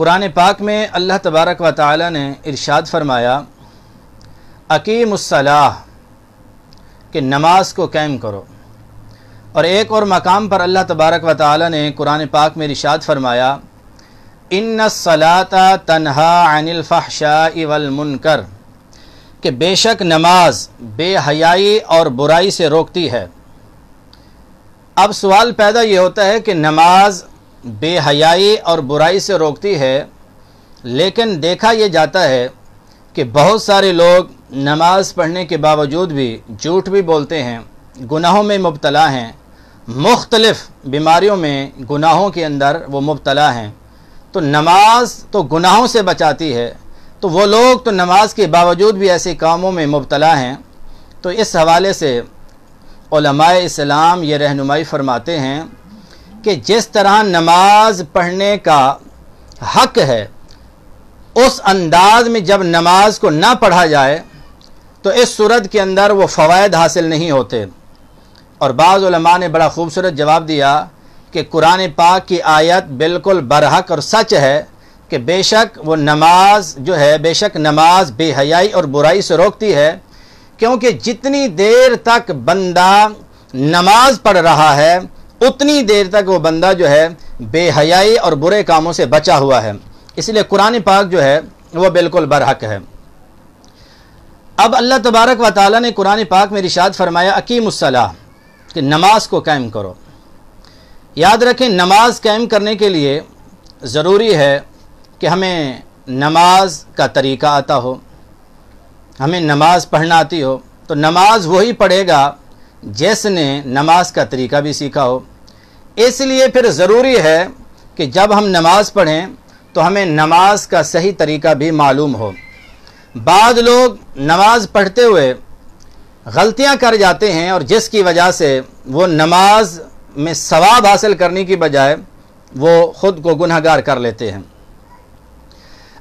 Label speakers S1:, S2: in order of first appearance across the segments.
S1: कुरान पाक में अल्लाह तबारक व तआला ने इरशाद फरमाया अकीमुस्सलाह कि नमाज को कायम करो। और एक और मकाम पर अल्लाह तबारक व तआला ने कुरान पाक में इरशाद फरमाया इन्नस्सलाता तन्हा अनिल फहशाइ वल मुनकर कि बेशक नमाज बेहयाई और बुराई से रोकती है। अब सवाल पैदा ये होता है कि नमाज बेहयाई और बुराई से रोकती है, लेकिन देखा यह जाता है कि बहुत सारे लोग नमाज पढ़ने के बावजूद भी झूठ भी बोलते हैं, गुनाहों में मुब्तला हैं, मुख्तलिफ़ बीमारियों में गुनाहों के अंदर वो मुब्तला हैं। तो नमाज तो गुनाहों से बचाती है, तो वो लोग तो नमाज के बावजूद भी ऐसे कामों में मुब्तला हैं। तो इस हवाले से उलमाए इस्लाम ये रहनुमाई फरमाते हैं कि जिस तरह नमाज पढ़ने का हक़ है, उस अंदाज में जब नमाज को ना पढ़ा जाए तो इस सूरत के अंदर वो फ़वाइद हासिल नहीं होते। और बाज़ उलमा ने बड़ा खूबसूरत जवाब दिया कि कुरान पाक की आयत बिल्कुल बरहक और सच है कि बेशक वो नमाज जो है, बेशक नमाज बेहयाई और बुराई से रोकती है, क्योंकि जितनी देर तक बंदा नमाज पढ़ रहा है उतनी देर तक वो बंदा जो है बेहयाई और बुरे कामों से बचा हुआ है। इसलिए कुरान पाक जो है वो बिल्कुल बरहक है। अब अल्लाह तबारक व तआला ने कुरान पाक में इरशाद फरमाया अकीमुस्सलाह कि नमाज को कायम करो। याद रखें, नमाज कायम करने के लिए ज़रूरी है कि हमें नमाज का तरीक़ा आता हो, हमें नमाज पढ़ना आती हो। तो नमाज वही पढ़ेगा जिसने नमाज का तरीक़ा भी सीखा हो। इसलिए फिर ज़रूरी है कि जब हम नमाज पढ़ें तो हमें नमाज का सही तरीक़ा भी मालूम हो। बाद लोग नमाज पढ़ते हुए गलतियां कर जाते हैं और जिसकी वजह से वो नमाज में सवाब हासिल करने की बजाय वो ख़ुद को गुनहगार कर लेते हैं।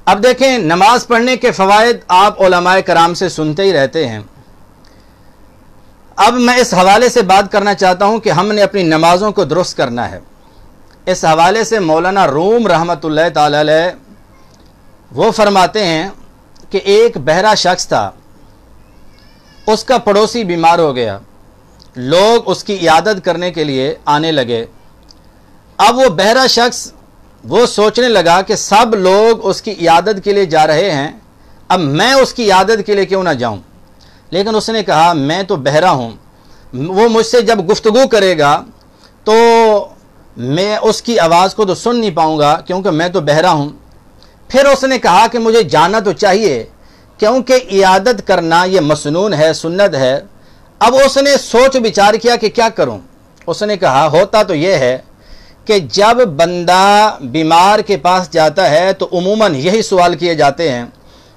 S1: अब देखें, नमाज पढ़ने के फ़वाइद आप उलमाए कराम से सुनते ही रहते हैं। अब मैं इस हवाले से बात करना चाहता हूं कि हमने अपनी नमाज़ों को दुरुस्त करना है। इस हवाले से मौलाना रूम रहमतुल्लाह ताला अलैह वो फरमाते हैं कि एक बहरा शख्स था, उसका पड़ोसी बीमार हो गया, लोग उसकी इयादत करने के लिए आने लगे। अब वो बहरा शख्स वो सोचने लगा कि सब लोग उसकी इयादत के लिए जा रहे हैं, अब मैं उसकी इयादत के लिए क्यों ना जाऊं। लेकिन उसने कहा मैं तो बहरा हूं, वो मुझसे जब गुफ्तगू करेगा तो मैं उसकी आवाज़ को तो सुन नहीं पाऊंगा क्योंकि मैं तो बहरा हूं। फिर उसने कहा कि मुझे जाना तो चाहिए क्योंकि इयादत करना ये मसनून है, सुन्नत है। अब उसने सोच विचार किया कि क्या करूं। उसने कहा होता तो यह है कि जब बंदा बीमार के पास जाता है तो उमूमन यही सवाल किए जाते हैं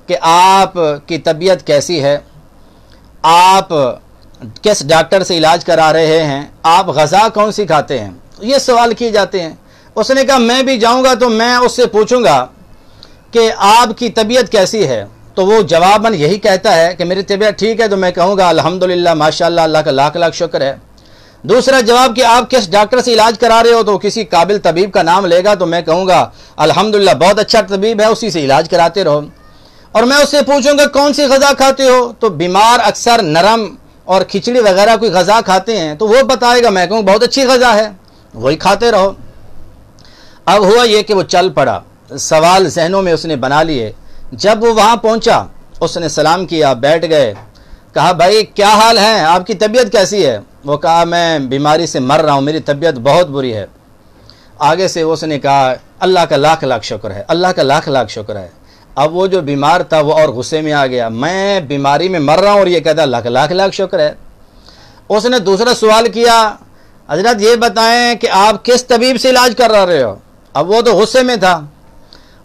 S1: कि आपकी तबीयत कैसी है, आप किस डॉक्टर से इलाज करा रहे हैं, आप ग़ज़ा कौन सी खाते हैं, ये सवाल किए जाते हैं। उसने कहा मैं भी जाऊंगा तो मैं उससे पूछूंगा कि आपकी तबीयत कैसी है, तो वो जवाबन यही कहता है कि मेरी तबीयत ठीक है, तो मैं कहूँगा अल्हम्दुलिल्लाह माशाअल्लाह, अल्लाह का लाख लाख शुक्र है। दूसरा जवाब कि आप किस डॉक्टर से इलाज करा रहे हो, तो किसी काबिल तबीब का नाम लेगा तो मैं कहूँगा अल्हम्दुलिल्लाह बहुत अच्छा तबीब है, उसी से इलाज कराते रहो। और मैं उससे पूछूंगा कौन सी ग़ज़ा खाते हो, तो बीमार अक्सर नरम और खिचड़ी वगैरह कोई ग़ज़ा खाते हैं, तो वो बताएगा, मैं कहूँ बहुत अच्छी ग़ज़ा है, वही खाते रहो। अब हुआ ये कि वो चल पड़ा, सवाल जहनों में उसने बना लिए। जब वो वहाँ पहुँचा उसने सलाम किया, बैठ गए, कहा भाई क्या हाल है, आपकी तबीयत कैसी है। वो कहा मैं बीमारी से मर रहा हूँ, मेरी तबीयत बहुत बुरी है। आगे से उसने कहा अल्लाह का लाख लाख शुक्र है, अल्लाह का लाख लाख शुक्र है। अब वो जो बीमार था वो और गुस्से में आ गया, मैं बीमारी में मर रहा हूँ और ये कहता अल्लाह का लाख लाख शुक्र है। उसने दूसरा सवाल किया, हजरत ये बताएं कि आप किस तबीब से इलाज करा रहे हो। अब वो तो गुस्से में था,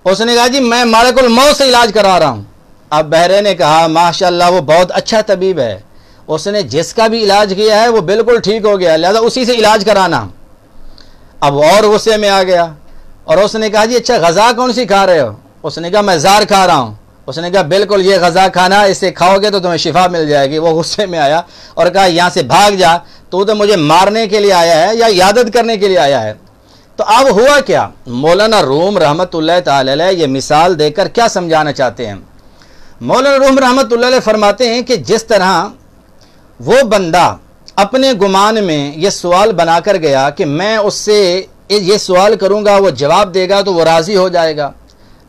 S1: उसने कहा जी मैं मालिकुल मौत से इलाज करा रहा हूँ। अब बहरे ने कहा माशाअल्लाह वो बहुत अच्छा तबीब है, उसने जिसका भी इलाज किया है वो बिल्कुल ठीक हो गया, लिहाजा उसी से इलाज कराना। अब और गुस्से में आ गया और उसने कहा जी अच्छा ग़ज़ा कौन सी खा रहे हो। उसने कहा मैं ज़ार खा रहा हूँ। उसने कहा बिल्कुल ये ग़ज़ा खाना, इससे खाओगे तो तुम्हें शिफा मिल जाएगी। वो गुस्से में आया और कहा यहाँ से भाग जा, तू तो मुझे मारने के लिए आया है या इयादत करने के लिए आया है। تو اب ہوا کیا؟ مولانا روم رحمۃ اللہ تعالی علیہ یہ مثال دے کر کیا سمجھانا چاہتے ہیں؟ مولانا روم رحمۃ اللہ علیہ فرماتے ہیں کہ جس طرح وہ بندہ اپنے گمان میں یہ سوال بنا کر گیا کہ میں اس سے یہ سوال کروں گا، وہ جواب دے گا تو وہ راضی ہو جائے گا،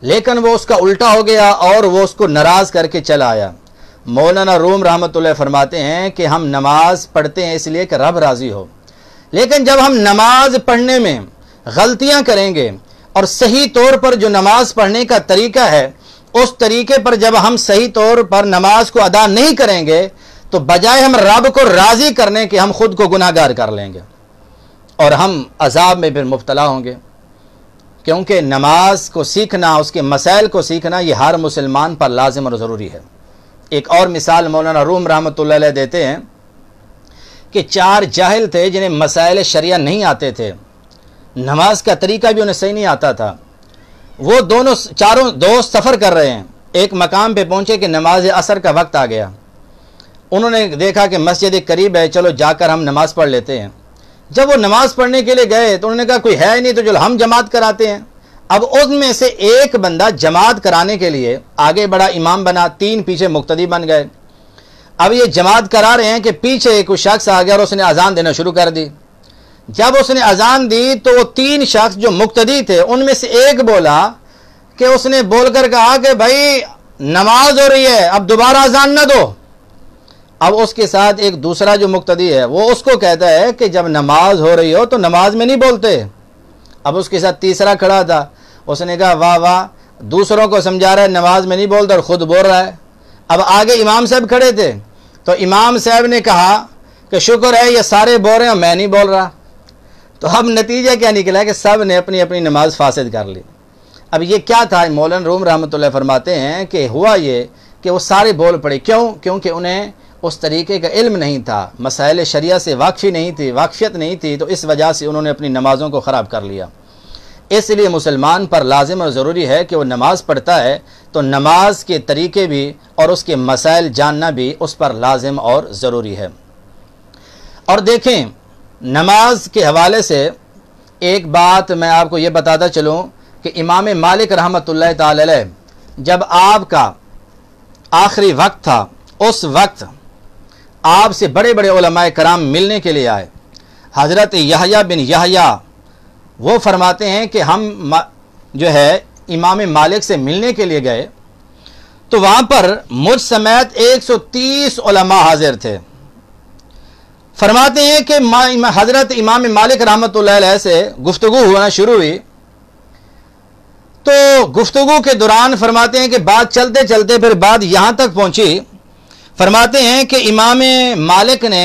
S1: لیکن وہ اس کا الٹا ہو گیا اور وہ اس کو ناراض کر کے چلا آیا۔ مولانا روم رحمۃ اللہ فرماتے ہیں کہ ہم نماز پڑھتے ہیں اس لیے کہ رب راضی ہو، لیکن جب ہم نماز پڑھنے میں غلطیاں کریں گے اور صحیح طور پر جو نماز پڑھنے کا طریقہ ہے اس طریقے پر جب ہم صحیح طور پر نماز کو ادا نہیں کریں گے تو بجائے ہم رب کو راضی کرنے کے ہم خود کو گناہ گار کر لیں گے اور ہم عذاب میں پھر مبتلا ہوں گے، کیونکہ نماز کو سیکھنا، اس کے مسائل کو سیکھنا یہ ہر مسلمان پر لازم اور ضروری ہے۔ ایک اور مثال مولانا روم رحمۃ اللہ علیہ دیتے ہیں کہ 4 جاہل تھے جنہیں مسائل شریعہ نہیں آتے تھے، نماز کا طریقہ بھی انہیں صحیح نہیں آتا تھا۔ وہ چاروں دوست سفر کر رہے ہیں، ایک مقام پہ پہنچے کہ نماز عصر کا وقت آ گیا۔ انہوں نے دیکھا کہ مسجد قریب ہے، چلو جا کر ہم نماز پڑھ لیتے ہیں۔ جب وہ نماز پڑھنے کے لیے گئے تو انہوں نے کہا کوئی ہے ہی نہیں، تو چلو ہم جماعت کراتے ہیں۔ اب ان میں سے ایک بندہ جماعت کرانے کے لیے آگے بڑا، امام بنا، 3 پیچھے مقتدی بن گئے۔ اب یہ جماعت کرا رہے ہیں کہ پیچھے ایک شخص آ گیا اور اس نے اذان دینا شروع کر دی۔ جب اس نے اذان دی تو وہ 3 شخص جو مقتدی تھے ان میں سے ایک بولا کہ اس نے بول کر کہا کہ بھائی نماز ہو رہی ہے، اب دوبارہ اذان نہ دو۔ اب اس کے ساتھ ایک دوسرا جو مقتدی ہے وہ اس کو کہتا ہے کہ جب نماز ہو رہی ہو تو نماز میں نہیں بولتے۔ اب اس کے ساتھ تیسرا کھڑا تھا، اس نے کہا واہ واہ، دوسروں کو سمجھا رہا ہے نماز میں نہیں بولتا اور خود بول رہا ہے۔ اب آگے امام صاحب کھڑے تھے تو امام صاحب نے کہا کہ شکر ہے یہ سارے بول رہے ہیں میں نہیں بول رہا۔ تو اب نتیجہ کیا نکلا کہ سب نے اپنی اپنی نماز فاسد کر لی۔ اب یہ کیا تھا؟ مولانا روم رحمۃ اللہ فرماتے ہیں کہ ہوا یہ کہ وہ سارے بول پڑے، کیونکہ انہیں اس طریقے کا علم نہیں تھا، مسائل شریعہ سے واقفیت نہیں تھی، تو اس وجہ سے انہوں نے اپنی نمازوں کو خراب کر لیا۔ اس لیے مسلمان پر لازم اور ضروری ہے کہ وہ نماز پڑھتا ہے تو نماز کے طریقے بھی اور اس کے مسائل جاننا بھی اس پر لازم اور ضروری ہے۔ اور دیکھیں، نماز کے حوالے سے ایک بات میں آپ کو یہ بتاتا چلوں کہ امام مالک رحمۃ اللہ تعالی علیہ جب آپ کا آخری وقت تھا، اس وقت آپ سے بڑے بڑے علماء کرام ملنے کے لیے آئے۔ حضرت یحییٰ بن یحییٰ وہ فرماتے ہیں کہ ہم جو ہے امام مالک سے ملنے کے لیے گئے تو وہاں پر مجھ سمیت 130 علماء حاضر تھے۔ فرماتے ہیں کہ حضرت امام مالک رحمۃ اللہ علیہ سے گفتگو ہونا شروع ہوئی تو گفتگو کے دوران فرماتے ہیں کہ بات چلتے چلتے پھر بات یہاں تک پہنچی، فرماتے ہیں کہ امام مالک نے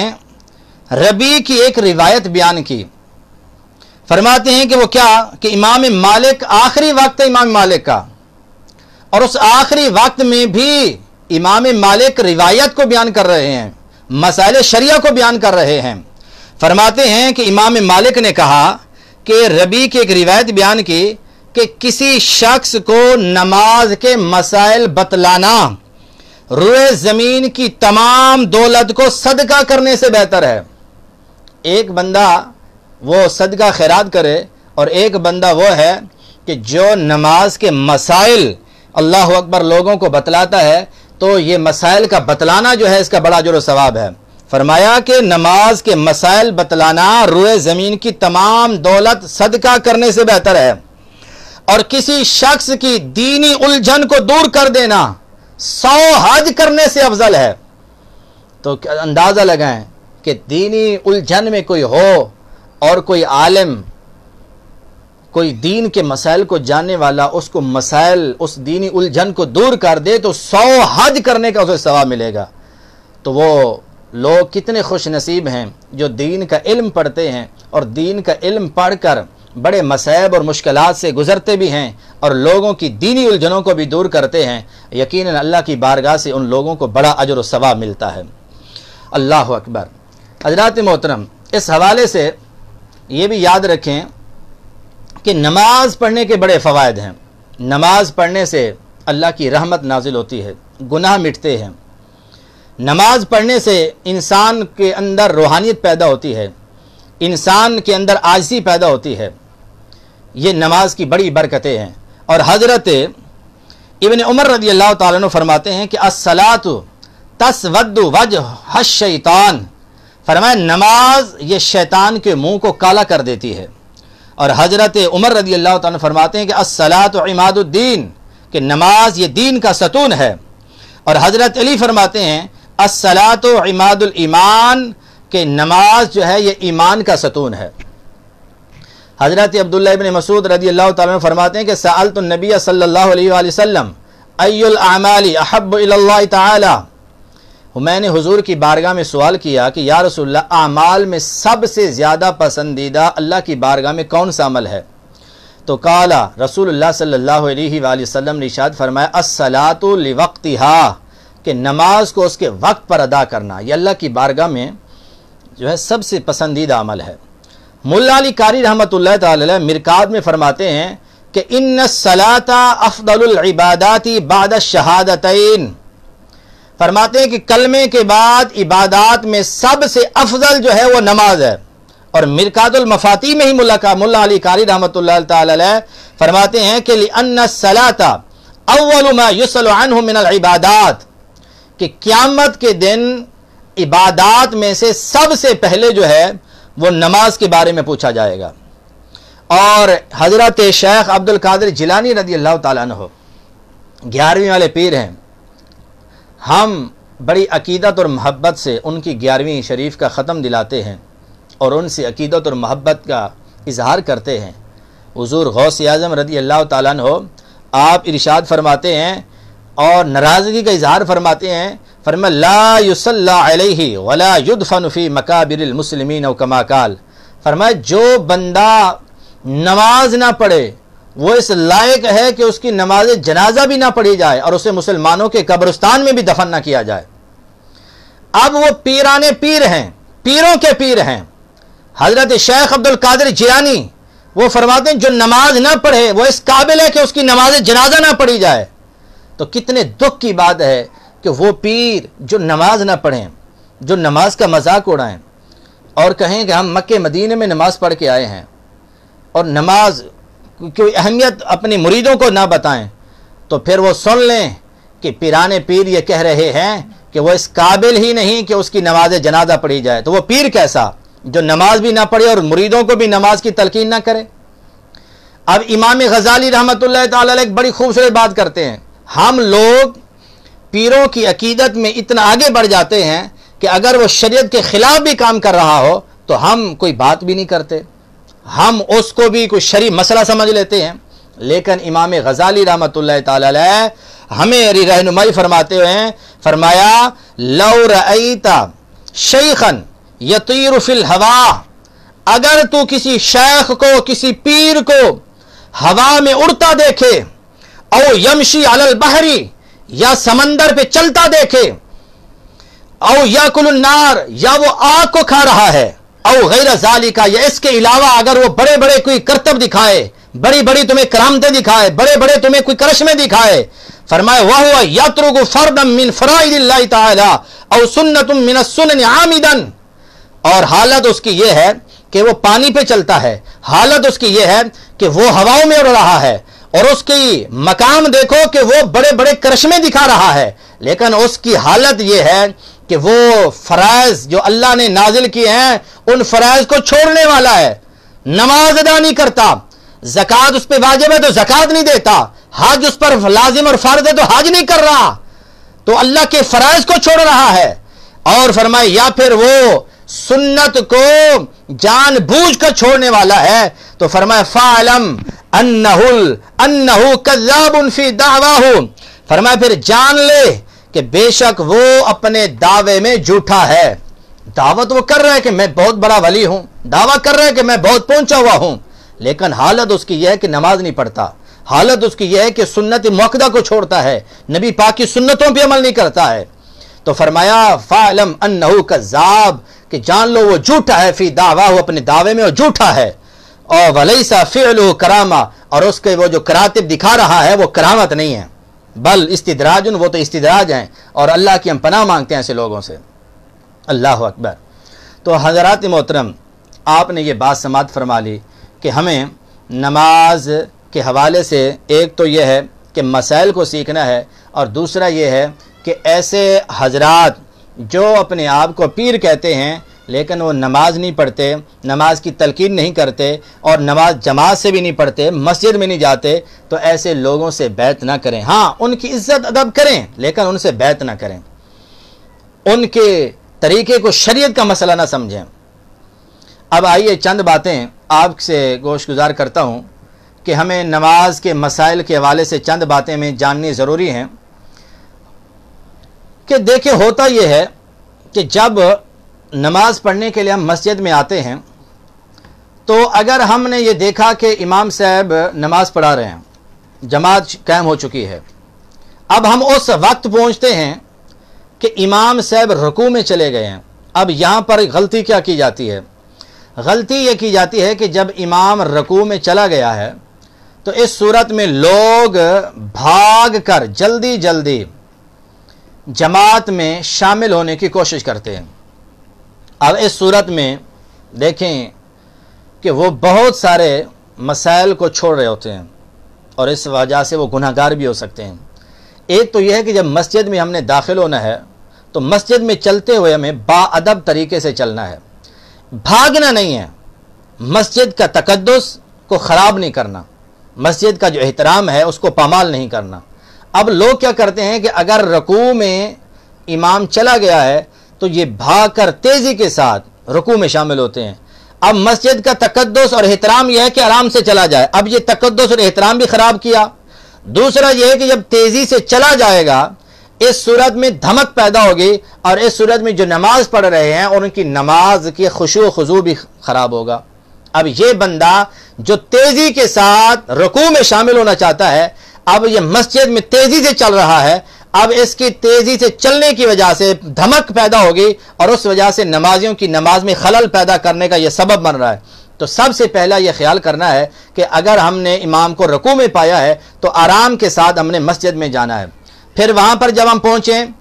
S1: ربیع کی ایک روایت بیان کی۔ فرماتے ہیں کہ وہ کیا کہ امام مالک آخری وقت ہے امام مالک کا، اور اس آخری وقت میں بھی امام مالک روایت کو بیان کر رہے ہیں، مسائل شریعہ کو بیان کر رہے ہیں۔ فرماتے ہیں کہ امام مالک نے کہا کہ ربیع کی ایک روایت بیان کی کہ کسی شخص کو نماز کے مسائل بتلانا روئے زمین کی تمام دولت کو صدقہ کرنے سے بہتر ہے۔ ایک بندہ وہ صدقہ خیرات کرے اور ایک بندہ وہ ہے کہ جو نماز کے مسائل اللہ اکبر لوگوں کو بتلاتا ہے، تو یہ مسائل کا بتلانا جو ہے اس کا بڑا اجر و ثواب ہے۔ فرمایا کہ نماز کے مسائل بتلانا روئے زمین کی تمام دولت صدقہ کرنے سے بہتر ہے، اور کسی شخص کی دینی الجھن کو دور کر دینا 100 حج کرنے سے افضل ہے۔ تو اندازہ لگائیں کہ دینی الجھن میں کوئی ہو اور کوئی عالم، کوئی دین کے مسائل کو جاننے والا اس کو مسائل، اس دینی الجھن کو دور کر دے تو 100 حج کرنے کا اسے ثواب ملے گا۔ تو وہ لوگ کتنے خوش نصیب ہیں جو دین کا علم پڑھتے ہیں اور دین کا علم پڑھ کر بڑے مصائب اور مشکلات سے گزرتے بھی ہیں اور لوگوں کی دینی الجھنوں کو بھی دور کرتے ہیں۔ یقیناً اللہ کی بارگاہ سے ان لوگوں کو بڑا اجر و ثواب ملتا ہے۔ اللہ اکبر۔ حضرات محترم، اس حوالے سے یہ بھی یاد رکھیں کہ نماز پڑھنے کے بڑے فوائد ہیں۔ نماز پڑھنے سے اللہ کی رحمت نازل ہوتی ہے، گناہ مٹتے ہیں۔ نماز پڑھنے سے انسان کے اندر روحانیت پیدا ہوتی ہے، انسان کے اندر عاجزی پیدا ہوتی ہے۔ یہ نماز کی بڑی برکتیں ہیں۔ اور حضرت ابن عمر رضی اللہ تعالیٰ عنہ فرماتے ہیں کہ الصلاۃ تسود وجہ الشیطان، فرمایا نماز یہ شیطان کے منہ کو کالا کر دیتی ہے۔ اور حضرت عمر رضی اللہ تعالیٰ عنہ فرماتے ہیں کہ الصلاۃ عماد الدین، کہ نماز یہ دین کا ستون ہے۔ اور حضرت علی فرماتے ہیں الصلاۃ عماد الایمان، کہ نماز جو ہے یہ ایمان کا ستون ہے۔ حضرت عبداللہ ابن مسعود رضی اللہ تعالیٰ عنہ فرماتے ہیں کہ سألت النبی صلی اللہ علیہ وآلہ وسلم ای الاعمال احب الی اللہ تعالی، میں نے حضور کی بارگاہ میں سوال کیا کہ یا رسول اللہ اعمال میں سب سے زیادہ پسندیدہ اللہ کی بارگاہ میں کون سا عمل ہے؟ تو قالا رسول اللہ صلی اللہ علیہ وآلہ وسلم نے ارشاد فرمایا الصلاۃ لوقتہا، کہ نماز کو اس کے وقت پر ادا کرنا یہ اللہ کی بارگاہ میں جو ہے سب سے پسندیدہ عمل ہے۔ ملا علی قاری رحمۃ اللہ تعالی علیہ مرکات میں فرماتے ہیں کہ ان الصلاۃ افضل العبادات بعد الشہادتین، فرماتے ہیں کہ کلمے کے بعد عبادات میں سب سے افضل جو ہے وہ نماز ہے۔ اور مرکات المفاتی میں ہی ملا علی قاری رحمۃ اللہ تعالی علیہ فرماتے ہیں کہ لأن الصلاۃ اول ما یسأل عنہ من العبادات، کہ قیامت کے دن عبادات میں سے سب سے پہلے جو ہے وہ نماز کے بارے میں پوچھا جائے گا۔ اور حضرت شیخ عبد القادر جیلانی رضی اللہ تعالیٰ عنہ 11ویں والے پیر ہیں، ہم بڑی عقیدت اور محبت سے ان کی 11ویں شریف کا ختم دلاتے ہیں اور ان سے عقیدت اور محبت کا اظہار کرتے ہیں۔ حضور غوث اعظم رضی اللہ تعالیٰ عنہ آپ ارشاد فرماتے ہیں اور ناراضگی کا اظہار فرماتے ہیں، فرمایا لا یصلی علیہ ولا یدفن فی مقابر المسلمین او کما قال، فرمایا جو بندہ نماز نہ پڑھے وہ اس لائق ہے کہ اس کی نماز جنازہ بھی نہ پڑھی جائے اور اسے مسلمانوں کے قبرستان میں بھی دفن نہ کیا جائے۔ اب وہ پیرانے پیر ہیں، پیروں کے پیر ہیں، حضرت شیخ عبد القادر جیلانی، وہ فرماتے ہیں جو نماز نہ پڑھے وہ اس قابل ہے کہ اس کی نماز جنازہ نہ پڑھی جائے۔ تو کتنے دکھ کی بات ہے کہ وہ پیر جو نماز نہ پڑھیں، جو نماز کا مذاق اڑائیں اور کہیں کہ ہم مکہ مدینے میں نماز پڑھ کے آئے ہیں اور نماز کی اہمیت اپنی مریدوں کو نہ بتائیں، تو پھر وہ سن لیں کہ پیرانے پیر یہ کہہ رہے ہیں کہ وہ اس قابل ہی نہیں کہ اس کی نماز جنازہ پڑھی جائے۔ تو وہ پیر کیسا جو نماز بھی نہ پڑھے اور مریدوں کو بھی نماز کی تلقین نہ کرے۔ اب امام غزالی رحمۃ اللہ تعالی علیہ ایک بڑی خوبصورت بات کرتے ہیں، ہم لوگ پیروں کی عقیدت میں اتنا آگے بڑھ جاتے ہیں کہ اگر وہ شریعت کے خلاف بھی کام کر رہا ہو تو ہم کوئی بات بھی نہیں کرتے، ہم اس کو بھی کوئی شرعی مسئلہ سمجھ لیتے ہیں۔ لیکن امام غزالی رحمۃ اللہ تعالی علیہ ہمیں رہنمائی فرماتے ہوئے فرمایا لو رأیت شیخا یطیر فی الہوا، اگر تو کسی شیخ کو، کسی پیر کو ہوا میں اڑتا دیکھے، او یمشی علی البحر، یا سمندر پہ چلتا دیکھے، او یاکل النار، یا وہ آگ کو کھا رہا ہے، او غیر ذالک، یا اس کے علاوہ اگر وہ بڑے بڑے کوئی کرتب دکھائے، بڑی بڑی تمہیں کرامتیں دکھائے، بڑے بڑے تمہیں کوئی کرشمے دکھائے، فرمائے وَهُوَ يَتْرُكُ فَرْدًا مِّن فَرَائِضِ اللَّهِ تَعَالَى أَوْ سُنَّةٌ مِّنَ السُّنَنِ عَامِدًا، اور حالت اس کی یہ ہے کہ وہ پانی پہ چلتا ہے، حالت اس کی یہ ہے کہ وہ ہواؤں میں اڑ رہا ہے، اور اس کی مقام دیکھو کہ وہ بڑے بڑے کرشمے دکھا رہا ہے، لیکن اس کی حالت یہ ہے کہ وہ فرائض جو اللہ نے نازل کیے ہیں ان فرائض کو چھوڑنے والا ہے، نماز ادا نہیں کرتا، زکوٰۃ اس پہ واجب ہے تو زکوٰۃ نہیں دیتا، حج اس پر لازم اور فرض ہے تو حج نہیں کر رہا، تو اللہ کے فرائض کو چھوڑ رہا ہے۔ اور فرمائے یا پھر وہ سنت کو جان بوجھ کر چھوڑنے والا ہے، تو فرمائے فَعْلَمْ أَنَّهُ كَذَّابٌ فِي دَعْوَاهُ، فرمائے پھر جان لے کہ بے شک وہ اپنے دعوے میں جھوٹا ہے۔ دعوت وہ کر رہا ہے کہ میں بہت بڑا ولی ہوں، دعویٰ کر رہا ہے کہ میں بہت پہنچا ہوا ہوں، لیکن حالت اس کی یہ ہے کہ نماز نہیں پڑھتا، حالت اس کی یہ ہے کہ سنت موقدہ کو چھوڑتا ہے، نبی پاک کی سنتوں پہ عمل نہیں کرتا ہے۔ تو فرمایا فَعْلَمْ أَنَّهُ كَذَّابٌ، کہ جان لو وہ جھوٹا ہے، فی دعویٰ وہ اپنے دعوے میں وہ جھوٹا ہے، اور وَلَيْسَ فِعْلُهُ کرامہ، اور اس کے وہ جو کراتب دکھا رہا ہے وہ کرامت نہیں ہے، بل استدراج، وہ تو استدراج ہیں، اور اللہ کی ہم پناہ مانگتے ہیں ایسے لوگوں سے۔ اللہ اکبر۔ تو حضرات محترم، آپ نے یہ بات سماعت فرما لی کہ ہمیں नमाज के हवाले से एक तो यह है कि मसाइल को सीखना है, और दूसरा ये है कि ऐसे हजरात जो अपने आप को पीर कहते हैं लेकिन वो नमाज नहीं पढ़ते, नमाज की तलकीन नहीं करते और नमाज जमात से भी नहीं पढ़ते, मस्जिद में नहीं जाते, तो ऐसे लोगों से बैत ना करें। हाँ, उनकी इज्जत अदब करें लेकिन उनसे बैत ना करें, उनके तरीके को शरीयत का मसला ना समझें। अब आइए चंद बातें आपसे गोशगुजार करता हूँ कि हमें नमाज के मसाइल के हवाले से चंद बातें में जाननी ज़रूरी हैं। कि देखिए, होता यह है कि जब नमाज पढ़ने के लिए हम मस्जिद में आते हैं तो अगर हमने ये देखा कि इमाम साहब नमाज पढ़ा रहे हैं, जमात कायम हो चुकी है, अब हम उस वक्त पहुंचते हैं कि इमाम साहब रुकू में चले गए हैं। अब यहाँ पर गलती क्या की जाती है? गलती ये की जाती है कि जब इमाम रुकू में चला गया है तो इस सूरत में लोग भाग कर जल्दी जल्दी जमात में शामिल होने की कोशिश करते हैं। अब इस सूरत में देखें कि वो बहुत सारे मसाइल को छोड़ रहे होते हैं और इस वजह से वो गुनहगार भी हो सकते हैं। एक तो यह है कि जब मस्जिद में हमने दाखिल होना है तो मस्जिद में चलते हुए हमें बाअदब तरीके से चलना है, भागना नहीं है, मस्जिद का तकद्दुस को ख़राब नहीं करना, मस्जिद का जो एहतराम है उसको पामाल नहीं करना। अब लोग क्या करते हैं कि अगर रुकू में इमाम चला गया है तो ये भागकर तेज़ी के साथ रुकू में शामिल होते हैं। अब मस्जिद का तकद्दुस और एहतराम यह है कि आराम से चला जाए, अब ये तकद्दुस और एहतराम भी ख़राब किया। दूसरा यह है कि जब तेज़ी से चला जाएगा इस सूरत में धमक पैदा होगी और इस सूरत में जो नमाज पढ़ रहे हैं और उनकी नमाज की खुशू खुजू भी ख़राब होगा। अब ये बंदा जो तेज़ी के साथ रुकू में शामिल होना चाहता है, अब ये मस्जिद में तेज़ी से चल रहा है, अब इसकी तेज़ी से चलने की वजह से धमक पैदा होगी और उस वजह से नमाजियों की नमाज में खलल पैदा करने का यह सबब बन रहा है। तो सबसे पहला यह ख्याल करना है कि अगर हमने इमाम को रुकू में पाया है तो आराम के साथ हमने मस्जिद में जाना है। फिर वहाँ पर जब हम पहुँचें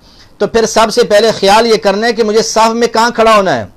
S1: तो फिर सबसे पहले ख्याल ये करना है कि मुझे सफ़ में कहाँ खड़ा होना है।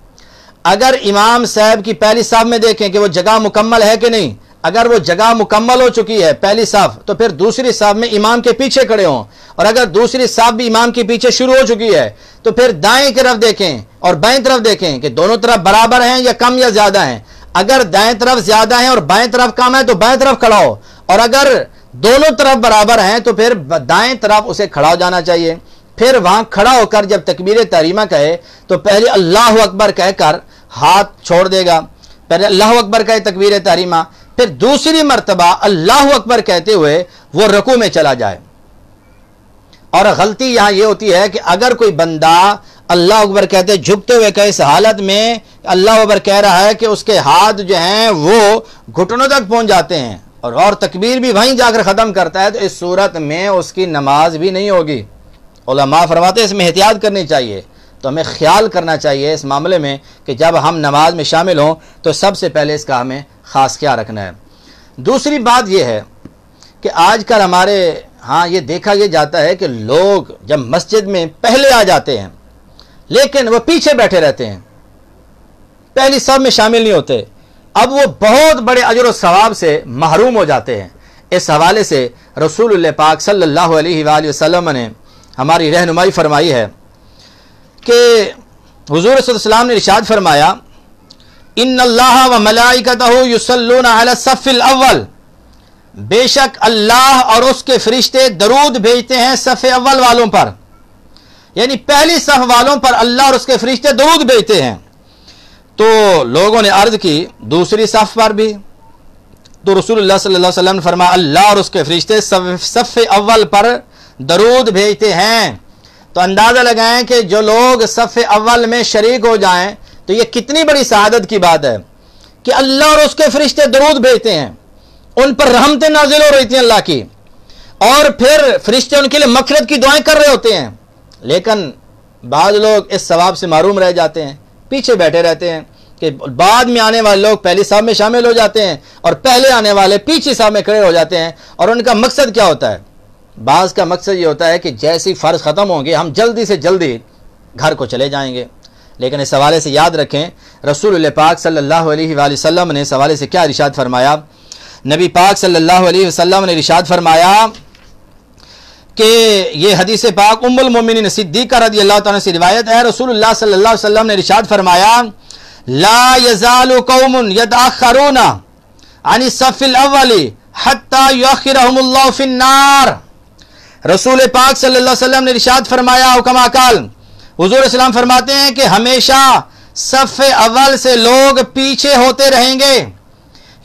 S1: अगर इमाम साहब की पहली सफ़ में देखें कि वो जगह मुकम्मल है कि नहीं, अगर वो जगह मुकम्मल हो चुकी है पहली सफ़, तो फिर दूसरी सफ़ में इमाम के पीछे खड़े हों, और अगर दूसरी सफ़ भी इमाम के पीछे शुरू हो चुकी है तो फिर दाएं तरफ देखें और बाएं तरफ देखें कि दोनों तरफ बराबर हैं या कम या ज़्यादा हैं। अगर दाएं तरफ ज़्यादा है और बाएं तरफ कम है तो बाएं तरफ खड़ा हो, और अगर दोनों तरफ बराबर हैं तो फिर दाएं तरफ उसे खड़ा हो जाना चाहिए। फिर वहाँ खड़ा होकर जब तकबीर तहरीमा कहे तो पहले अल्लाह अकबर कहकर हाथ छोड़ देगा, पहले अल्लाह अकबर कहे तकबीर तहरीमा, फिर दूसरी मर्तबा अल्लाह अकबर कहते हुए वो रुकू में चला जाए। और गलती यहाँ ये होती है कि अगर कोई बंदा अल्लाह अकबर कहते झुकते हुए कहे, इस हालत में अल्लाह अकबर कह रहा है कि उसके हाथ जो हैं वो घुटनों तक पहुंच जाते हैं और तकबीर भी वहीं जाकर ख़त्म करता है, तो इस सूरत में उसकी नमाज भी नहीं होगी। उलमा फरमाते इसमें एहतियात करनी चाहिए। तो हमें ख्याल करना चाहिए इस मामले में कि जब हम नमाज में शामिल हों तो सबसे पहले इसका हमें ख़ास ख्याल रखना है। दूसरी बात यह है कि आजकल हमारे यहाँ ये देखा यह जाता है कि लोग जब मस्जिद में पहले आ जाते हैं लेकिन वो पीछे बैठे रहते हैं, पहली सफ़ में शामिल नहीं होते, अब वो बहुत बड़े अजर और सवाब से महरूम हो जाते हैं। इस हवाले से रसूलुल्लाह पाक सल्लल्लाहु अलैहि वसल्लम ने हमारी रहनुमाई फरमाई है कि हुजूर सल्लल्लाहु अलैहि वसल्लम ने इरशाद फरमाया, इन्नल्लाह व मलाइकतहु युसल्लूना अला सफ़िल अव्वल, बेशक अल्लाह और उसके फरिश्ते दरूद भेजते हैं सफ़े अव्वल वालों पर, यानी पहली सफ़ वालों पर अल्लाह और उसके फरिश्ते दरूद भेजते हैं। तो लोगों ने अर्ज की दूसरी सफ़ पर भी, तो रसूलुल्लाह सल्लल्लाहु अलैहि वसल्लम ने फरमाया अल्लाह और उसके फरिश्ते सफ़े अव्वल पर दरूद भेजते हैं। तो अंदाज़ा लगाएं कि जो लोग सफ़े अव्वल में शरीक हो जाएं तो ये कितनी बड़ी सआदत की बात है कि अल्लाह और उसके फरिश्ते दरूद भेजते हैं, उन पर रहमतें नाजिल हो रही थी अल्लाह की, और फिर फरिश्ते उनके लिए मग़फ़िरत की दुआएं कर रहे होते हैं। लेकिन बाद लोग इस सवाब से महरूम रह जाते हैं, पीछे बैठे रहते हैं कि बाद में आने वाले लोग पहली सफ़ में शामिल हो जाते हैं और पहले आने वाले पीछे सफ़ में खड़े हो जाते हैं। और उनका मकसद क्या होता है? बाज़ का मकसद ये होता है कि जैसे ही फ़र्ज़ ख़त्म होंगे हम जल्दी से जल्दी घर को चले जाएंगे। लेकिन इस हवाले से याद रखें रसूलुल्लाह पाक सल्लल्लाहु अलैहि वसल्लम ने इस हवाले से क्या इरशाद फरमाया, नबी पाक सल्लल्लाहु अलैहि वसल्लम ने इरशाद फरमाया कि ये हदीस पाक उम्मुल मोमिनीन सिद्दीक़ा रज़ियल्लाहु तआला से रिवायत है, रसूलुल्लाह सल्लल्लाहु अलैहि वसल्लम ने इरशाद फरमाया, ला यज़ालु कौमुन यतअख़रूना अनि सफ़िल अव्वली हत्ता युअख़िरहुमुल्लाहु फ़िन्नार। रसूल पाक सल्लल्लाहु अलैहि वसल्लम ने इरशाद फरमाया, हुक्मा काल हुज़ूर इस्लाम फरमाते हैं कि हमेशा सफ़े अव्वल से लोग पीछे होते रहेंगे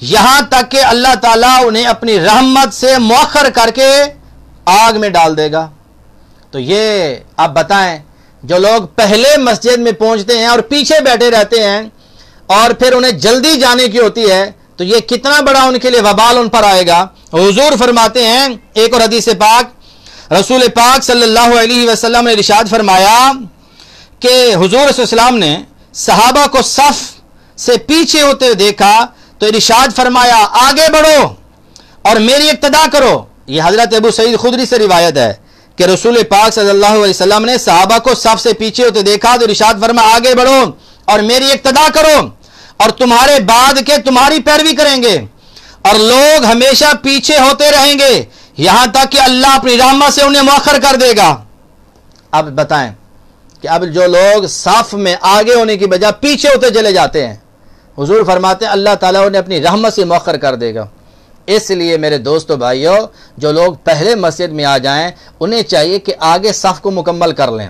S1: यहाँ तक कि अल्लाह ताला उन्हें अपनी रहमत से मुअख़्ख़र करके आग में डाल देगा। तो ये आप बताएं, जो लोग पहले मस्जिद में पहुंचते हैं और पीछे बैठे रहते हैं और फिर उन्हें जल्दी जाने की होती है, तो ये कितना बड़ा उनके लिए वबाल उन पर आएगा। हुजूर फरमाते हैं एक और हदीस पाक, रसूल पाक सल्लल्लाहु अलैहि वसल्लम ने इरशाद फरमाया कि हुजूर सल्लल्लाहु ने सहाबा को सफ से पीछे होते हुए देखा तो इरशाद फरमाया, आगे बढ़ो और मेरी इक्तदा करो। यह हजरत अबू सईद खुदरी से रिवायत है कि रसूल पाक सल्लल्लाहु अलैहि वसल्लम ने सहाबा को सफ से पीछे होते देखा तो इरशाद फरमाया, आगे बढ़ो और मेरी इक्तदा करो और तुम्हारे बाद के तुम्हारी पैरवी करेंगे और लोग हमेशा पीछे होते रहेंगे यहां तक कि अल्लाह अपनी रहमत से उन्हें मुअख़्ख़र कर देगा। अब बताएं कि अब जो लोग साफ में आगे होने की बजाय पीछे होते चले जाते हैं, हुजूर फरमाते हैं अल्लाह ताला उन्हें अपनी रहमत से मुअख़्ख़र कर देगा। इसलिए मेरे दोस्तों भाइयों, जो लोग पहले मस्जिद में आ जाएं उन्हें चाहिए कि आगे सफ़ को मुकम्मल कर लें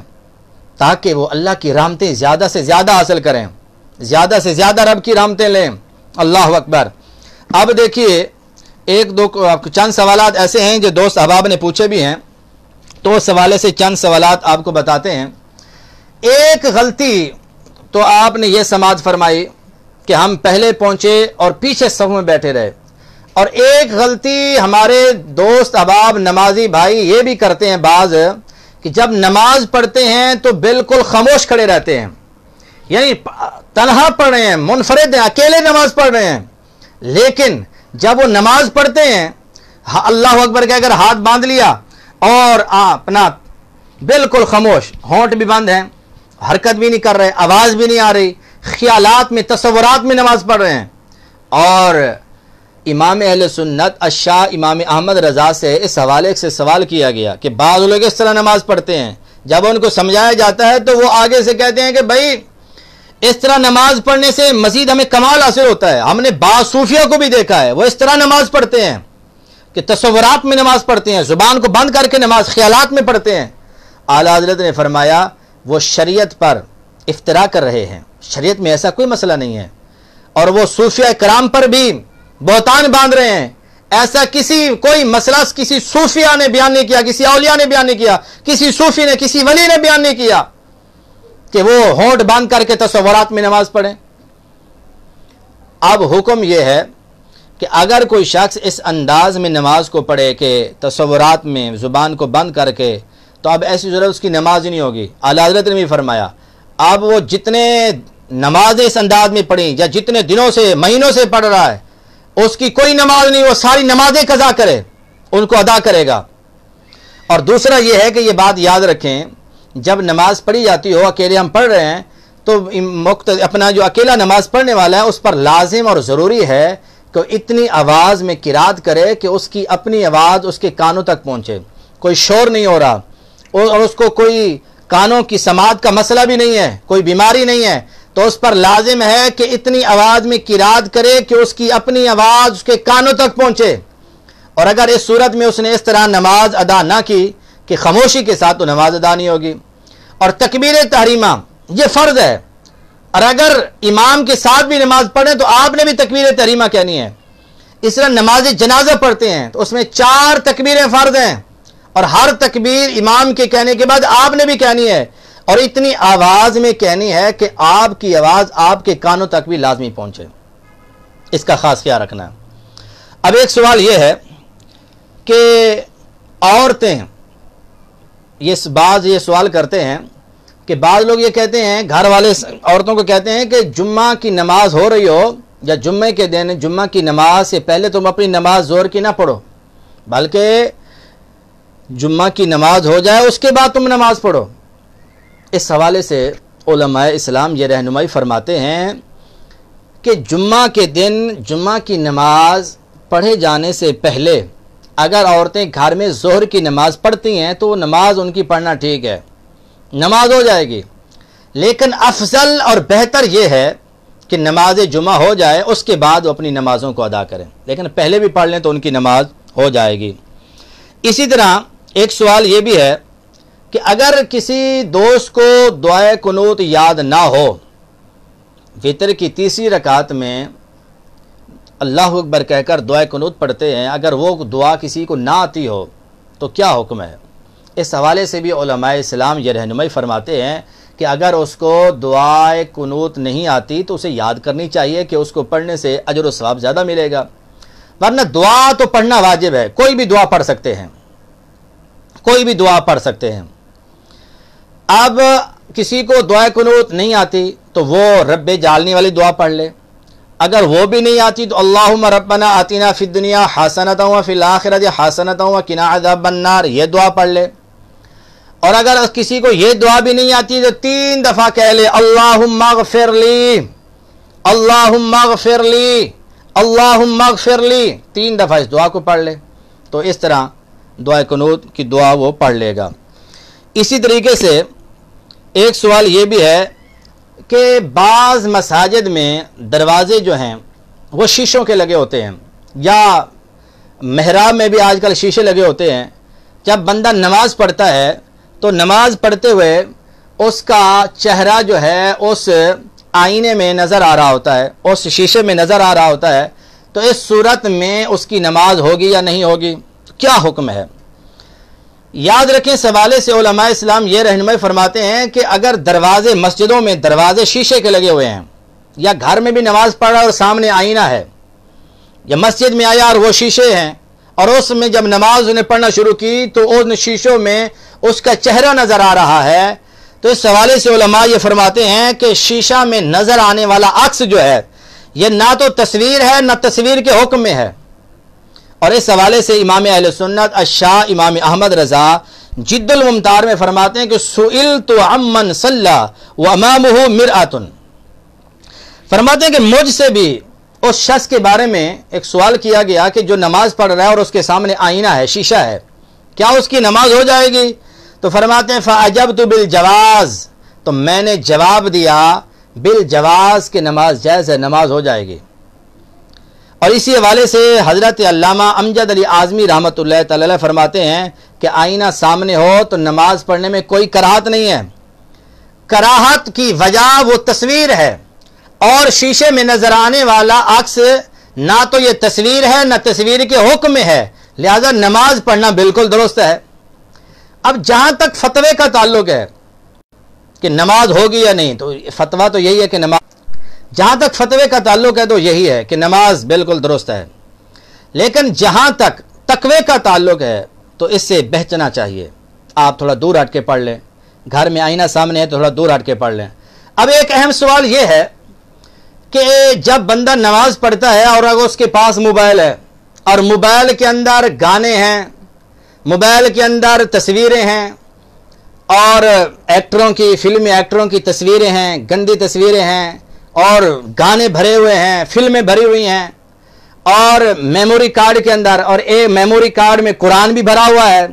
S1: ताकि वो अल्लाह की रहमतें ज़्यादा से ज़्यादा हासिल करें, ज़्यादा से ज़्यादा रब की रहमतें लें। अल्लाह अकबर। अब देखिए एक दो चंद सवालात ऐसे हैं जो दोस्त अहबाब ने पूछे भी हैं, तो उस हवाले से चंद सवालात आपको बताते हैं। एक गलती तो आपने ये समाअत फरमाई कि हम पहले पहुँचे और पीछे सफ़ में बैठे रहे, और एक गलती हमारे दोस्त अहबाब नमाजी भाई ये भी करते हैं बाज़ कि जब नमाज पढ़ते हैं तो बिल्कुल खामोश खड़े रहते हैं, यानी तन्हा पढ़ रहे हैं, मुनफरिद हैं, अकेले नमाज पढ़ रहे हैं। लेकिन जब वो नमाज पढ़ते हैं अल्लाह अकबर कहकर हाथ बांध लिया और अपना बिल्कुल खामोश, होंठ भी बंद हैं, हरकत भी नहीं कर रहे, आवाज़ भी नहीं आ रही, ख्यालात में तसव्वुरात में नमाज पढ़ रहे हैं। और इमाम अहले सुन्नत अशाह इमाम अहमद रज़ा से इस हवाले से सवाल किया गया कि बाज़ लोग इस तरह नमाज पढ़ते हैं, जब उनको समझाया जाता है तो वो आगे से कहते हैं कि भाई इस तरह नमाज पढ़ने से मजीद हमें कमाल हासिल होता है। हमने बाज़ सूफिया को भी देखा है, वो इस तरह नमाज पढ़ते हैं कि तसव्वुरात में नमाज पढ़ते हैं, ज़ुबान को बंद करके नमाज ख्यालात में पढ़ते हैं। आला हज़रत ने फरमाया वो शरीयत पर इफ्तिरा कर रहे हैं, शरीयत में ऐसा कोई मसला नहीं है, और वो सूफिया कराम पर भी बहुतान बांध रहे हैं। ऐसा कोई मसला किसी सूफिया ने बयान नहीं किया, किसी औलिया ने बयान नहीं किया, किसी सूफी ने, किसी वली ने बयान नहीं किया कि वो होंठ बांध करके तसव्वुरात में नमाज पढ़े। अब हुक्म यह है कि अगर कोई शख्स इस अंदाज में नमाज को पढ़े कि तसव्वुरात में ज़ुबान को बंद करके, तो अब ऐसी ज़रूरत उसकी नमाज ही नहीं होगी। आला हज़रत ने भी फरमाया अब वो जितने नमाजें इस अंदाज में पढ़ी या जितने दिनों से महीनों से पढ़ रहा है उसकी कोई नमाज नहीं, वो सारी नमाजें कज़ा करे, उनको अदा करेगा। और दूसरा यह है कि ये बात याद रखें, जब नमाज पढ़ी जाती हो, अकेले हम पढ़ रहे हैं, तो अपना जो अकेला नमाज पढ़ने वाला है उस पर लाजिम और ज़रूरी है कि इतनी आवाज़ में किरात करे कि उसकी अपनी आवाज़ उसके कानों तक पहुँचे, कोई शोर नहीं हो रहा और उसको कोई कानों की समात का मसला भी नहीं है, कोई बीमारी नहीं है, तो उस पर लाजिम है कि इतनी आवाज़ में किरात करे कि उसकी अपनी आवाज़ उसके कानों तक पहुँचे। और अगर इस सूरत में उसने इस तरह नमाज अदा ना की कि खामोशी के साथ, तो नमाज अदा नहीं होगी। और तकबीर तहरीमा ये फ़र्ज़ है, और अगर इमाम के साथ भी नमाज पढ़ें तो आपने भी तकबीर तहरीमा कहनी है। इस तरह नमाज जनाजा पढ़ते हैं तो उसमें 4 तकबीरें फ़र्ज़ हैं, और हर तकबीर इमाम के कहने के बाद आपने भी कहनी है, और इतनी आवाज़ में कहनी है कि आपकी आवाज़ आपके कानों तक भी लाजमी पहुँचे। इसका ख़ास ख्याल रखना है। अब एक सवाल यह है कि औरतें ये सवाल करते हैं कि बाद लोग ये कहते हैं, घर वाले औरतों को कहते हैं कि जुम्मा की नमाज हो रही हो या जुम्मे के दिन जुम्मा की नमाज से पहले तुम अपनी नमाज ज़ोर की ना पढ़ो, बल्कि जुम्मा की नमाज हो जाए उसके बाद तुम नमाज पढ़ो। इस हवाले से उलमाए इस्लाम ये रहनुमाई फरमाते हैं कि जुम्मा के दिन जुम्मा की नमाज पढ़े जाने से पहले अगर औरतें घर में ज़ोहर की नमाज़ पढ़ती हैं तो नमाज उनकी पढ़ना ठीक है, नमाज हो जाएगी। लेकिन अफजल और बेहतर यह है कि नमाज जुमा हो जाए, उसके बाद वो अपनी नमाज़ों को अदा करें, लेकिन पहले भी पढ़ लें तो उनकी नमाज हो जाएगी। इसी तरह एक सवाल ये भी है कि अगर किसी दोस्त को दुआए कुनूत याद ना हो, वितर की तीसरी रकात में अल्लाह अकबर कहकर दुआए कुनूत पढ़ते हैं, अगर वो दुआ किसी को ना आती हो तो क्या हुक्म है? इस हवाले से भी उलमाए इस्लाम ये रहनुमाई फरमाते हैं कि अगर उसको दुआए कुनूत नहीं आती तो उसे याद करनी चाहिए कि उसको पढ़ने से अजर व सवाब ज़्यादा मिलेगा, वरना दुआ तो पढ़ना वाजिब है। कोई भी दुआ पढ़ सकते हैं, कोई भी दुआ पढ़ सकते हैं। अब किसी को दुआ कुनूत नहीं आती तो वो रब्बे जालनी वाली दुआ पढ़ ले, अगर वो भी नहीं आती तो अल्लाहुम्मा रब्बना आतिना फिद दुनिया हसनतन व फिल आखिरति हसनतन व किना अज़ाबन नार, ये दुआ पढ़ ले। और अगर किसी को ये दुआ भी नहीं आती तो 3 दफ़ा कह ले अल्लाहुम्मा ग़फ़िरली, अल्लाहुम्मा ग़फ़िरली, अल्लाहुम्मा ग़फ़िरली, 3 दफ़ा इस दुआ को पढ़ ले, तो इस तरह दुआ कुनूत की दुआ वो पढ़ लेगा। इसी तरीके से एक सवाल ये भी है कि बाज़ मसाजिद में दरवाजे जो हैं वो शीशों के लगे होते हैं, या महराब में भी आजकल शीशे लगे होते हैं। जब बंदा नमाज पढ़ता है तो नमाज पढ़ते हुए उसका चेहरा जो है उस आईने में नज़र आ रहा होता है, उस शीशे में नज़र आ रहा होता है, तो इस सूरत में उसकी नमाज होगी या नहीं होगी, क्या हुक्म है? याद रखें, इस हवाले से उलमाए इस्लाम ये रहनुमाई फरमाते हैं कि अगर दरवाजे, मस्जिदों में दरवाजे शीशे के लगे हुए हैं, या घर में भी नमाज पढ़ रहा है और सामने आईना है, या मस्जिद में आया और वो शीशे हैं और उसमें जब नमाज उन्हें पढ़ना शुरू की तो उन शीशों में उसका चेहरा नज़र आ रहा है, तो इस हवाले से उलमा ये फरमाते हैं कि शीशा में नज़र आने वाला अक्स जो है ये ना तो तस्वीर है ना तस्वीर के हुक्म में है। और इस हवाले से इमाम अहले सुन्नत अशाह इमाम अहमद रज़ा जिद्दुल मुमतार में फरमाते हैं कि सुइल्तु अम्मन सल्ला व अमामुहु मिरअतुन, फरमाते हैं कि मुझसे भी उस शख्स के बारे में एक सवाल किया गया कि जो नमाज पढ़ रहा है और उसके सामने आईना है, शीशा है, क्या उसकी नमाज हो जाएगी? तो फरमाते हैं फ़अजबतु बिल जवाज़, तो मैंने जवाब दिया बिल जवाज़ के नमाज जायज़ है, नमाज हो जाएगी। और इसी हवाले से हज़रत अल्लामा अमजद अली आज़मी रहमतुल्लाह तआला फरमाते हैं कि आईना सामने हो तो नमाज पढ़ने में कोई कराहत नहीं है। कराहत की वजह वो तस्वीर है, और शीशे में नजर आने वाला अक्स ना तो ये तस्वीर है ना तस्वीर के हुक्म में है, लिहाजा नमाज पढ़ना बिल्कुल दुरुस्त है। अब जहां तक फतवे का ताल्लुक है कि नमाज होगी या नहीं, तो फतवा तो यही है कि नमाज, जहां तक फतवे का ताल्लुक है तो यही है कि नमाज बिल्कुल दुरुस्त है। लेकिन जहां तक तकवे का ताल्लुक है तो इससे बचना चाहिए, आप थोड़ा दूर हट के पढ़ लें, घर में आईना सामने है तो थोड़ा दूर हट के पढ़ लें। अब एक अहम सवाल यह है कि जब बंदा नमाज पढ़ता है और अगर उसके पास मोबाइल है और मोबाइल के अंदर गाने हैं, मोबाइल के अंदर तस्वीरें हैं और एक्टरों की, फिल्मी एक्टरों की तस्वीरें हैं, गंदी तस्वीरें हैं और गाने भरे हुए हैं, फिल्में भरी हुई हैं, और मेमोरी कार्ड के अंदर, और एक मेमोरी कार्ड में कुरान भी भरा हुआ है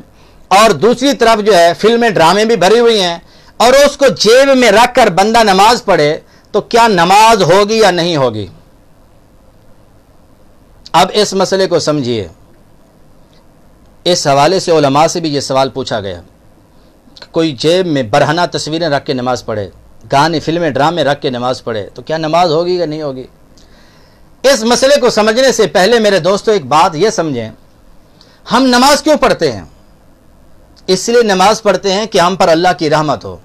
S1: और दूसरी तरफ जो है फिल्में ड्रामे भी भरी हुई हैं, और उसको जेब में रख कर बंदा नमाज पढ़े तो क्या नमाज होगी या नहीं होगी? अब इस मसले को समझिए। इस हवाले से उलमा से भी ये सवाल पूछा गया, कोई जेब में बरहना तस्वीरें रख के नमाज पढ़े, गाने, फिल्में, ड्रामे रख के नमाज पढ़े तो क्या नमाज होगी या नहीं होगी? इस मसले को समझने से पहले मेरे दोस्तों एक बात यह समझें, हम नमाज क्यों पढ़ते हैं? इसलिए नमाज पढ़ते हैं कि हम पर अल्लाह की रहमत हो,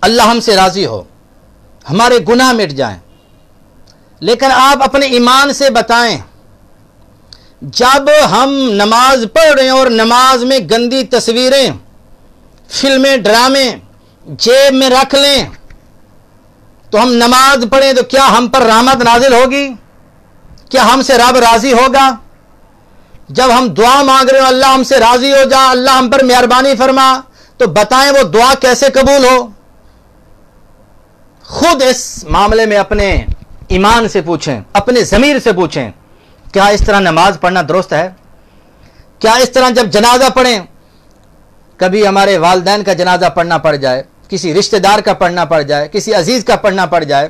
S1: अल्लाह हमसे राजी हो, हमारे गुनाह मिट जाएं। लेकिन आप अपने ईमान से बताएं, जब हम नमाज पढ़ रहे हैं और नमाज में गंदी तस्वीरें, फिल्में, ड्रामे जेब में रख लें तो हम नमाज पढ़ें तो क्या हम पर रहमत नाजिल होगी? क्या हमसे रब राजी होगा? जब हम दुआ मांग रहे हो अल्लाह हमसे राजी हो जा, अल्लाह हम पर मेहरबानी फरमा, तो बताएं वो दुआ कैसे कबूल हो? खुद इस मामले में अपने ईमान से पूछें, अपने ज़मीर से पूछें کیا اس طرح نماز پڑھنا درست ہے؟ کیا اس طرح جب جنازہ پڑھیں، کبھی ہمارے والدین کا جنازہ پڑھنا پڑ جائے، کسی رشتہ دار کا پڑھنا پڑ جائے، کسی عزیز کا پڑھنا پڑ جائے،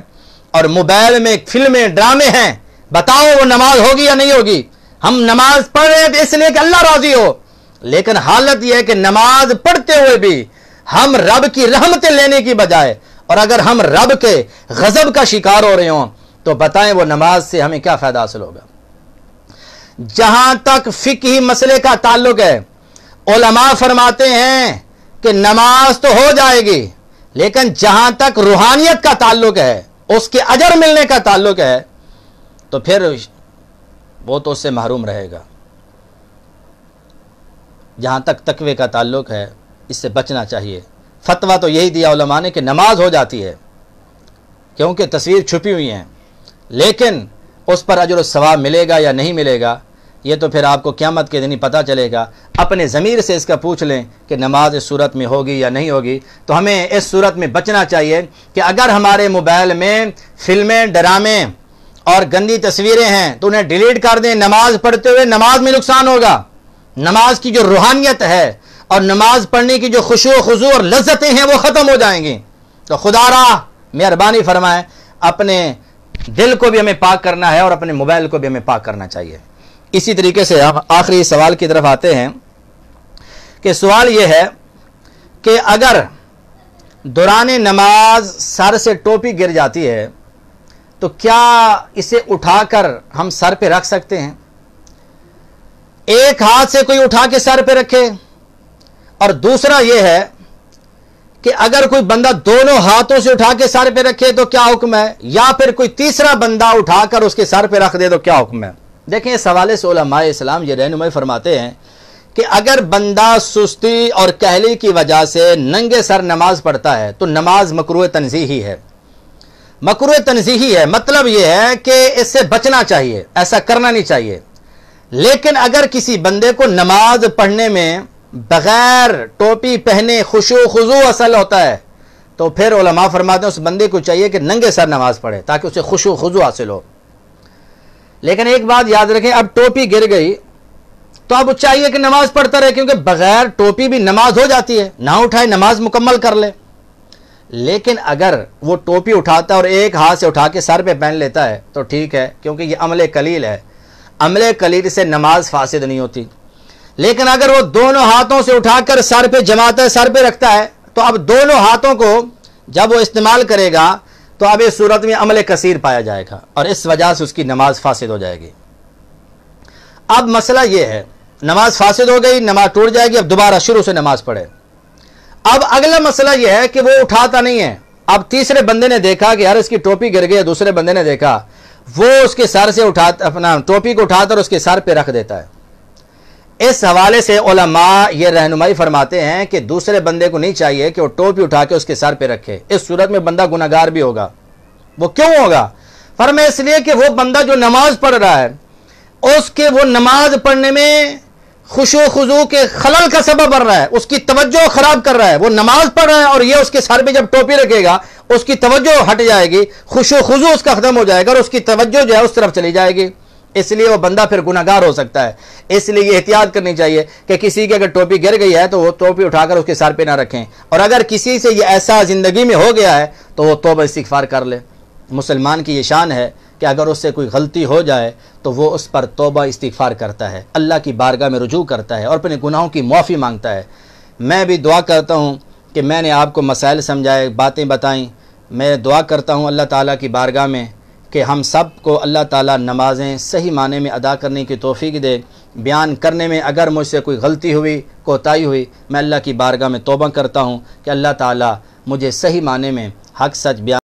S1: اور موبائل میں فلمیں ڈرامے ہیں، بتاؤ وہ نماز ہوگی یا نہیں ہوگی؟ ہم نماز پڑھ رہے ہیں اس لیے کہ اللہ راضی ہو، لیکن حالت یہ ہے کہ نماز پڑھتے ہوئے بھی ہم رب کی رحمتیں لینے کی بجائے، اور اگر ہم رب کے غضب کا شکار ہو رہے ہوں تو بتائیں وہ نماز سے ہمیں کیا فائدہ حاصل ہوگا؟ جہاں تک فقہی مسئلے کا تعلق ہے، علماء فرماتے ہیں کہ نماز تو ہو جائے گی، لیکن جہاں تک روحانیت کا تعلق ہے، اس کے اجر ملنے کا تعلق ہے، تو پھر وہ تو اس سے محروم رہے گا۔ جہاں تک تقوی کا تعلق ہے اس سے بچنا چاہیے۔ فتویٰ تو یہی دیا علماء نے کہ نماز ہو جاتی ہے کیونکہ تصویر چھپی ہوئی ہیں، لیکن اس پر اجر و ثواب ملے گا یا نہیں ملے گا یہ تو پھر آپ کو قیامت کے دن ہی پتہ چلے گا۔ اپنے ضمیر سے اس کا پوچھ لیں کہ نماز اس صورت میں ہوگی یا نہیں ہوگی۔ تو ہمیں اس صورت میں بچنا چاہیے کہ اگر ہمارے موبائل میں فلمیں، ڈرامے اور گندی تصویریں ہیں تو انہیں ڈیلیٹ کر دیں۔ نماز پڑھتے ہوئے نماز میں نقصان ہوگا، نماز کی جو روحانیت ہے اور نماز پڑھنے کی جو خشوع و خضوع اور لذتیں ہیں وہ ختم ہو جائیں گی۔ تو خدا را مہربانی فرمائے، اپنے دل کو بھی ہمیں پاک کرنا ہے اور اپنے موبائل کو بھی ہمیں پاک کرنا چاہیے۔ اسی طریقے سے ہم آخری سوال کی طرف آتے ہیں کہ سوال یہ ہے کہ اگر دوران نماز سر سے ٹوپی گر جاتی ہے تو کیا اسے اٹھا کر ہم سر پہ رکھ سکتے ہیں؟ ایک ہاتھ سے کوئی اٹھا کے سر پہ رکھے، اور دوسرا یہ ہے کہ اگر کوئی بندہ دونوں ہاتھوں سے اٹھا کے سر پہ رکھے تو کیا حکم ہے، یا پھر کوئی تیسرا بندہ اٹھا کر اس کے سر پہ رکھ دے تو کیا حکم ہے؟ دیکھیں اس حوالے سے علماء اسلام یہ رہنمائی فرماتے ہیں کہ اگر بندہ سستی اور کہلی کی وجہ سے ننگے سر نماز پڑھتا ہے تو نماز مکروہ تنزیہی ہے۔ مکروہ تنزیہی ہے مطلب یہ ہے کہ اس سے بچنا چاہیے، ایسا کرنا نہیں چاہیے۔ لیکن اگر کسی بندے کو نماز پڑھنے میں بغیر ٹوپی پہنے خشوع و خضوع حاصل ہوتا ہے تو پھر علماء فرماتے ہیں اس بندے کو چاہیے کہ ننگے سر نماز پڑھے تاکہ اسے خشوع و خضوع حاصل ہو۔ لیکن ایک بات یاد رکھیں، اب ٹوپی گر گئی تو اب چاہیے کہ نماز پڑھتا رہے، کیونکہ بغیر ٹوپی بھی نماز ہو جاتی ہے، نہ اٹھائے نماز مکمل کر لے۔ لیکن اگر وہ ٹوپی اٹھاتا ہے اور ایک ہاتھ سے اٹھا کے سر پہ پہن لیتا ہے تو ٹھیک ہے، کیونکہ یہ عمل قلیل ہے، عمل قلیل سے نماز فاسد نہیں ہوتی۔ لیکن اگر وہ دونوں ہاتھوں سے اٹھا کر سر پہ جماتا ہے، سر پہ رکھتا ہے، تو اب دونوں ہاتھوں کو جب وہ استعمال کرے گا تو اب اس صورت میں عمل کثیر پایا جائے گا اور اس وجہ سے اس کی نماز فاسد ہو جائے گی۔ اب مسئلہ یہ ہے، نماز فاسد ہو گئی، نماز ٹوٹ جائے گی، اب دوبارہ شروع سے نماز پڑھے۔ اب اگلا مسئلہ یہ ہے کہ وہ اٹھاتا نہیں ہے، اب تیسرے بندے نے دیکھا کہ یار اس کی ٹوپی گر گئی ہے، دوسرے بندے نے دیکھا وہ اس کے سر سے اپنا ٹوپی کو اٹھا کر اس کے سر پہ رکھ دیتا ہے۔ اس حوالے سے علماء یہ رہنمائی فرماتے ہیں کہ دوسرے بندے کو نہیں چاہیے کہ وہ ٹوپی اٹھا کے اس کے سر پہ رکھے، اس صورت میں بندہ گناہگار بھی ہوگا۔ وہ کیوں ہوگا؟ فرمایا اس لیے کہ وہ بندہ جو نماز پڑھ رہا ہے اس کے وہ نماز پڑھنے میں خشوع و خضوع کے خلل کا سبب بن رہا ہے، اس کی توجہ خراب کر رہا ہے۔ وہ نماز پڑھ رہا ہے اور یہ اس کے سر پہ جب ٹوپی رکھے گا اس کی توجہ ہٹ جائے گی، خشوع و خضوع اس کا ختم ہو جائے گا اور اس کی توجہ جو ہے اس طرف چلی جائے گی، اس لیے وہ بندہ پھر گناہگار ہو سکتا ہے۔ اس لیے یہ احتیاط کرنی چاہیے کہ کسی کی اگر ٹوپی گر گئی ہے تو وہ ٹوپی اٹھا کر اس کے سر پہ نہ رکھیں، اور اگر کسی سے یہ ایسا زندگی میں ہو گیا ہے تو وہ توبہ استغفار کر لے۔ مسلمان کی یہ شان ہے کہ اگر اس سے کوئی غلطی ہو جائے تو وہ اس پر توبہ استغفار کرتا ہے، اللہ کی بارگاہ میں رجوع کرتا ہے اور اپنے گناہوں کی معافی مانگتا ہے۔ میں بھی دعا کرتا ہوں کہ میں نے آپ کو مسائل سمجھائے، باتیں بتائیں، میں دعا کرتا ہوں اللہ تعالیٰ کی بارگاہ میں کہ ہم سب کو اللہ تعالیٰ نمازیں صحیح معنی میں ادا کرنے کی توفیق دے۔ بیان کرنے میں اگر مجھ سے کوئی غلطی ہوئی، کوتاہی ہوئی، میں اللہ کی بارگاہ میں توبہ کرتا ہوں کہ اللہ تعالیٰ مجھے صحیح معنی میں حق سچ بیان